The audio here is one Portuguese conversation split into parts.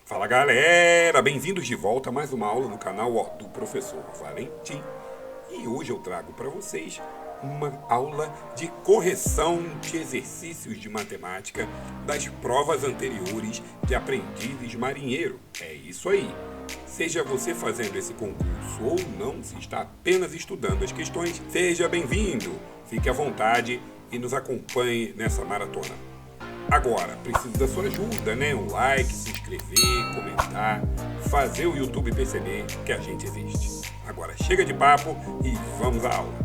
Fala galera, bem-vindos de volta a mais uma aula no canal do Professor Valentim. E hoje eu trago para vocês uma aula de correção de exercícios de matemática das provas anteriores de aprendizes marinheiro. É isso aí. Seja você fazendo esse concurso ou não, se está apenas estudando as questões, seja bem-vindo. Fique à vontade e nos acompanhe nessa maratona. Agora, preciso da sua ajuda, né? Um like, se inscrever, comentar, fazer o YouTube perceber que a gente existe. Agora, chega de papo e vamos à aula.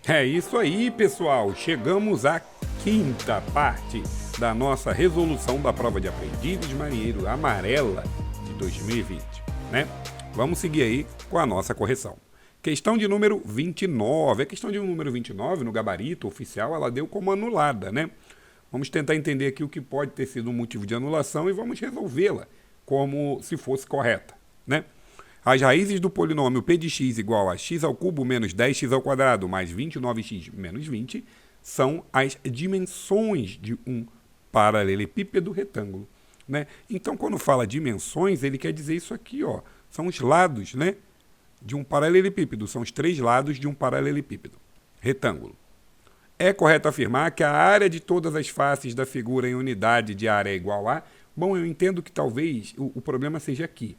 É isso aí, pessoal. Chegamos à quinta parte da nossa resolução da prova de aprendizes marinheiro amarela de 2020, né? Vamos seguir aí com a nossa correção. Questão de número 29. A questão de número 29, no gabarito oficial, ela deu como anulada, né? Vamos tentar entender aqui o que pode ter sido um motivo de anulação e vamos resolvê-la como se fosse correta, né? As raízes do polinômio p de x igual a x ao cubo menos 10x ao quadrado mais 29x menos 20 são as dimensões de um paralelepípedo retângulo, né? Então, quando fala dimensões, ele quer dizer isso aqui, ó. São os lados, né? De um paralelepípedo, são os três lados de um paralelepípedo retângulo. É correto afirmar que a área de todas as faces da figura em unidade de área é igual a... Bom, eu entendo que talvez o problema seja aqui.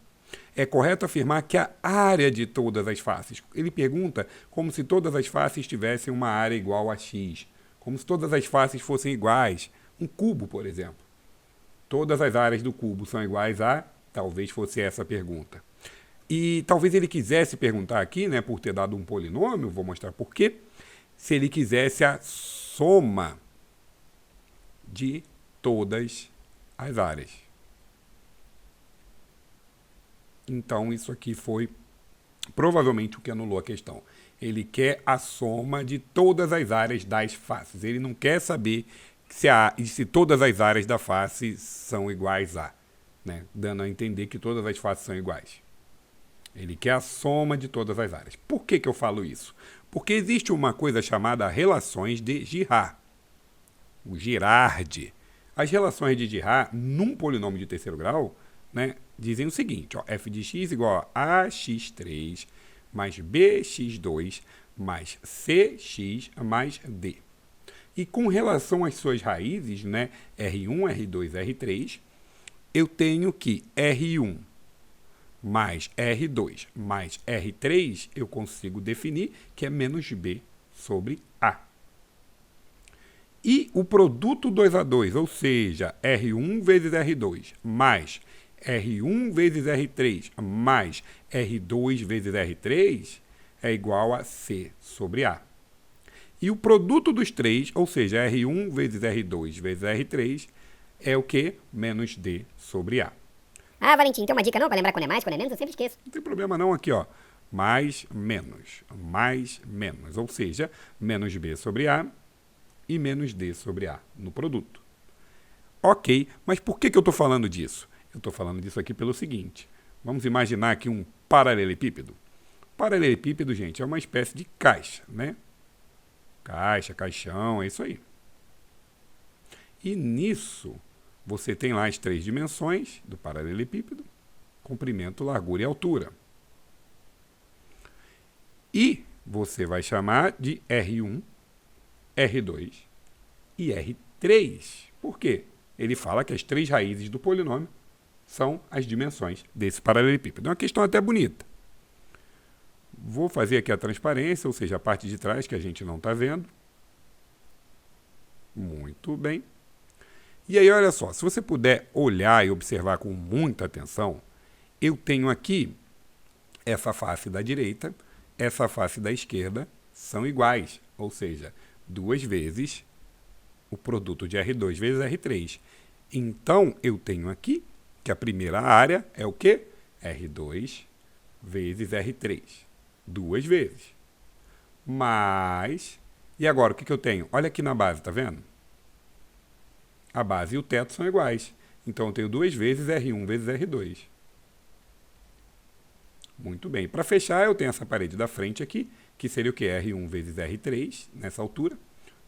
É correto afirmar que a área de todas as faces. Ele pergunta como se todas as faces tivessem uma área igual a x. Como se todas as faces fossem iguais. Um cubo, por exemplo. Todas as áreas do cubo são iguais a... Talvez fosse essa a pergunta. E talvez ele quisesse perguntar aqui, né, por ter dado um polinômio, vou mostrar por quê, se ele quisesse a soma de todas as áreas. Então, isso aqui foi provavelmente o que anulou a questão. Ele quer a soma de todas as áreas das faces. Ele não quer saber se todas as áreas da face são iguais a, né, dando a entender que todas as faces são iguais. Ele quer a soma de todas as áreas. Por que eu falo isso? Porque existe uma coisa chamada relações de Girard. O Girard. As relações de Girard, num polinômio de terceiro grau, né, dizem o seguinte, ó, f de x igual a ax3 mais bx2 mais cx mais d. E com relação às suas raízes, né, R1, R2, R3, eu tenho que R1 mais R2 mais R3, eu consigo definir que é menos B sobre A. E o produto 2 a 2, ou seja, R1 vezes R2 mais R1 vezes R3 mais R2 vezes R3 é igual a C sobre A. E o produto dos três, ou seja, R1 vezes R2 vezes R3, é o que? Menos D sobre A. Ah, Valentim, tem uma dica não para lembrar quando é mais, quando é menos? Eu sempre esqueço. Não tem problema não, aqui ó, mais, menos, ou seja, menos B sobre A e menos D sobre A no produto. Ok, mas por que eu estou falando disso? Eu estou falando disso aqui pelo seguinte, vamos imaginar aqui um paralelepípedo. Paralelepípedo, gente, é uma espécie de caixa, né? Caixa, caixão, é isso aí. E nisso... você tem lá as três dimensões do paralelepípedo, comprimento, largura e altura. E você vai chamar de R1, R2 e R3. Por quê? Ele fala que as três raízes do polinômio são as dimensões desse paralelepípedo. É uma questão até bonita. Vou fazer aqui a transparência, ou seja, a parte de trás que a gente não está vendo. Muito bem. E aí, olha só, se você puder olhar e observar com muita atenção, eu tenho aqui essa face da direita, essa face da esquerda são iguais, ou seja, 2 vezes o produto de R2 vezes R3. Então, eu tenho aqui que a primeira área é o quê? R2 vezes R3, 2 vezes. Mas, e agora o que eu tenho? Olha aqui na base, tá vendo? A base e o teto são iguais. Então, eu tenho 2 vezes R1 vezes R2. Muito bem. Para fechar, eu tenho essa parede da frente aqui, que seria o que? R1 vezes R3, nessa altura,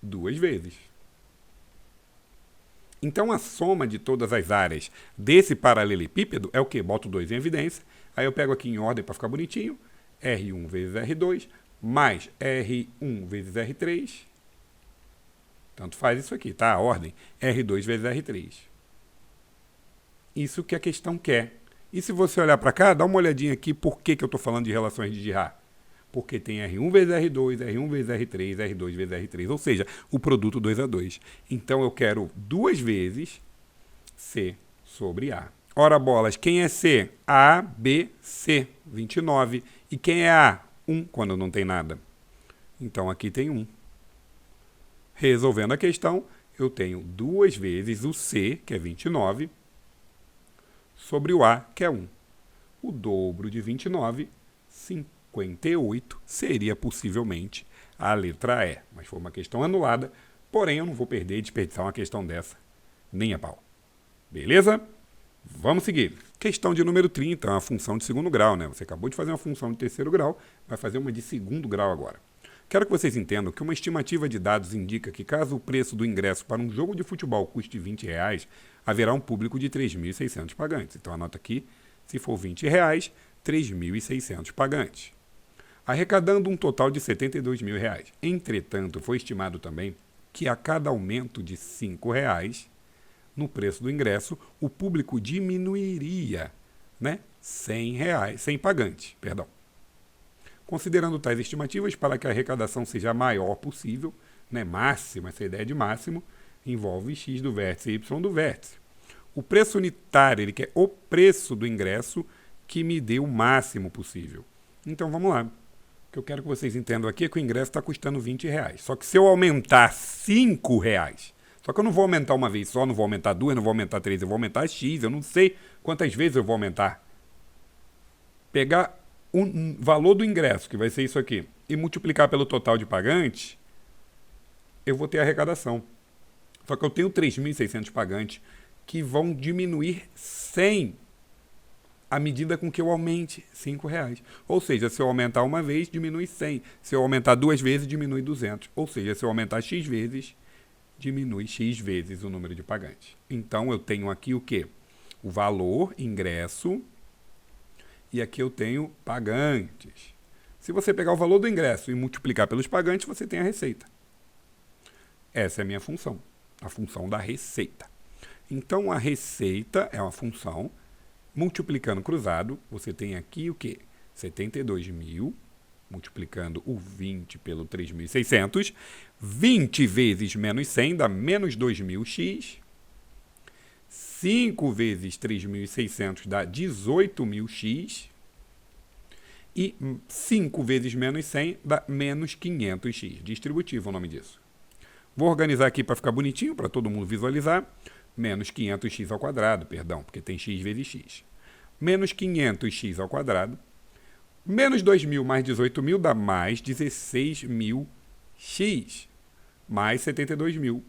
2 vezes. Então, a soma de todas as áreas desse paralelepípedo é o quê? Boto 2 em evidência, aí eu pego aqui em ordem para ficar bonitinho, R1 vezes R2, mais R1 vezes R3, tanto faz isso aqui, tá? A ordem, R2 vezes R3. Isso que a questão quer. E se você olhar para cá, dá uma olhadinha aqui por que eu estou falando de relações de Girard. Porque tem R1 vezes R2, R1 vezes R3, R2 vezes R3, ou seja, o produto 2 a 2. Então eu quero 2 vezes C sobre A. Ora bolas, quem é C? A, B, C, 29. E quem é A? 1, quando não tem nada. Então aqui tem 1. Resolvendo a questão, eu tenho 2 vezes o C, que é 29, sobre o A, que é 1. O dobro de 29, 58, seria possivelmente a letra E. Mas foi uma questão anulada, porém eu não vou perder e desperdiçar uma questão dessa, nem a pau. Beleza? Vamos seguir. Questão de número 30, uma função de segundo grau, né? Você acabou de fazer uma função de terceiro grau, vai fazer uma de segundo grau agora. Quero que vocês entendam que uma estimativa de dados indica que caso o preço do ingresso para um jogo de futebol custe R$20, haverá um público de 3.600 pagantes. Então anota aqui, se for R$20, 3.600 pagantes, arrecadando um total de R$72.000. Entretanto, foi estimado também que a cada aumento de R$5 no preço do ingresso, o público diminuiria, né? R$100 pagantes, perdão. Considerando tais estimativas, para que a arrecadação seja a maior possível, né? Máxima, essa ideia de máximo, envolve x do vértice e y do vértice. O preço unitário, ele quer o preço do ingresso que me dê o máximo possível. Então vamos lá. O que eu quero que vocês entendam aqui é que o ingresso está custando R$20. Só que se eu aumentar R$5, só que eu não vou aumentar uma vez só, não vou aumentar 2, não vou aumentar 3, eu vou aumentar X, eu não sei quantas vezes eu vou aumentar. Pegar o valor do ingresso, que vai ser isso aqui, e multiplicar pelo total de pagantes, eu vou ter arrecadação. Só que eu tenho 3.600 pagantes que vão diminuir 100 à medida com que eu aumente R$5. Ou seja, se eu aumentar uma vez, diminui 100. Se eu aumentar 2 vezes, diminui 200. Ou seja, se eu aumentar X vezes, diminui X vezes o número de pagantes. Então, eu tenho aqui o quê? O valor, ingresso, e aqui eu tenho pagantes. Se você pegar o valor do ingresso e multiplicar pelos pagantes, você tem a receita. Essa é a minha função, a função da receita. Então, a receita é uma função, multiplicando cruzado, você tem aqui o quê? 72.000, multiplicando o 20 pelo 3.600, 20 vezes menos 100 dá menos 2.000x, 5 vezes 3.600 dá 18.000x, e 5 vezes menos 100 dá menos 500x. Distributivo é o nome disso. Vou organizar aqui para ficar bonitinho, para todo mundo visualizar. Menos 500x ao quadrado, perdão, porque tem x vezes x. Menos 500x ao quadrado. Menos 2.000 mais 18.000 dá mais 16.000x. Mais 72.000.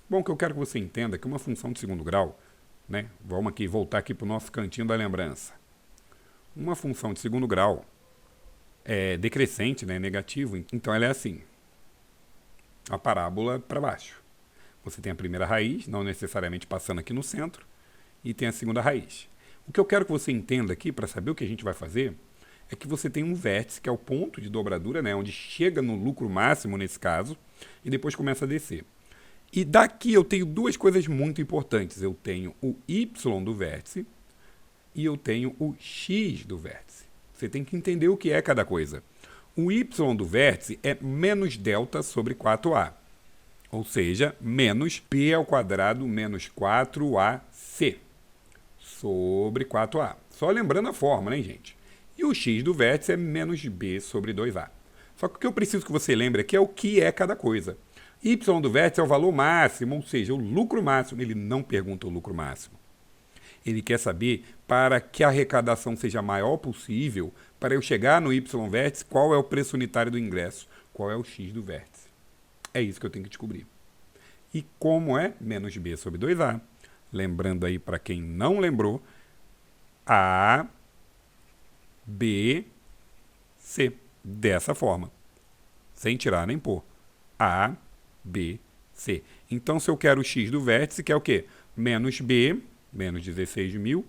Bom, o que eu quero que você entenda é que uma função de segundo grau, né? Vamos aqui voltar aqui para o nosso cantinho da lembrança. Uma função de segundo grau é decrescente, né? Negativo. Então ela é assim. A parábola para baixo. Você tem a primeira raiz, não necessariamente passando aqui no centro, e tem a segunda raiz. O que eu quero que você entenda aqui, para saber o que a gente vai fazer, é que você tem um vértice, que é o ponto de dobradura, né, onde chega no lucro máximo, nesse caso, e depois começa a descer. E daqui eu tenho duas coisas muito importantes. Eu tenho o y do vértice e eu tenho o x do vértice. Você tem que entender o que é cada coisa. O y do vértice é menos delta sobre 4a. Ou seja, menos p ao quadrado menos 4ac sobre 4a. Só lembrando a forma, né, gente? E o x do vértice é menos b sobre 2a. Só que o que eu preciso que você lembre aqui é o que é cada coisa. Y do vértice é o valor máximo, ou seja, o lucro máximo. Ele não pergunta o lucro máximo. Ele quer saber, para que a arrecadação seja a maior possível, para eu chegar no y vértice, qual é o preço unitário do ingresso, qual é o x do vértice. É isso que eu tenho que descobrir. E como é? Menos b sobre 2a. Lembrando aí, para quem não lembrou, A, B, C. Dessa forma. Sem tirar nem pôr. A, B, C. Então, se eu quero o x do vértice, que é o quê? Menos B, menos 16.000,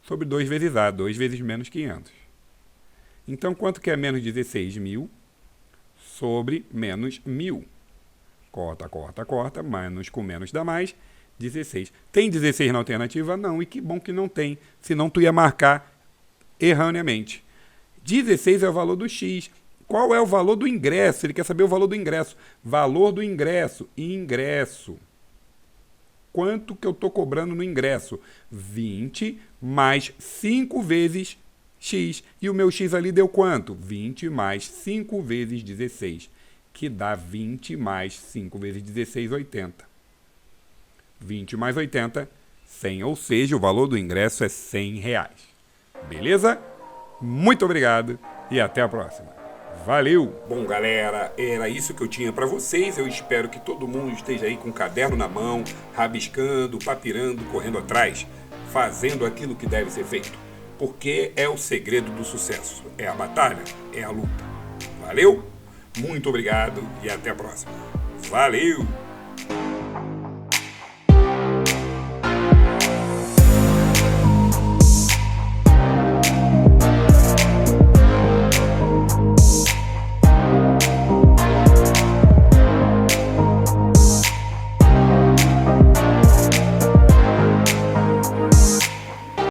sobre 2 vezes A, 2 vezes menos 500. Então, quanto que é menos 16.000 sobre menos 1.000? Corta, corta, corta, menos com menos dá mais, 16. Tem 16 na alternativa? Não, e que bom que não tem, senão tu ia marcar erroneamente. 16 é o valor do x. Qual é o valor do ingresso? Ele quer saber o valor do ingresso. Valor do ingresso. Ingresso. Quanto que eu estou cobrando no ingresso? 20 mais 5 vezes x. E o meu x ali deu quanto? 20 mais 5 vezes 16. Que dá 20 mais 5 vezes 16, 80. 20 mais 80, 100. Ou seja, o valor do ingresso é R$100. Beleza? Muito obrigado e até a próxima. Valeu! Bom, galera, era isso que eu tinha para vocês. Eu espero que todo mundo esteja aí com o caderno na mão, rabiscando, papirando, correndo atrás, fazendo aquilo que deve ser feito. Porque é o segredo do sucesso. É a batalha, é a luta. Valeu? Muito obrigado e até a próxima. Valeu!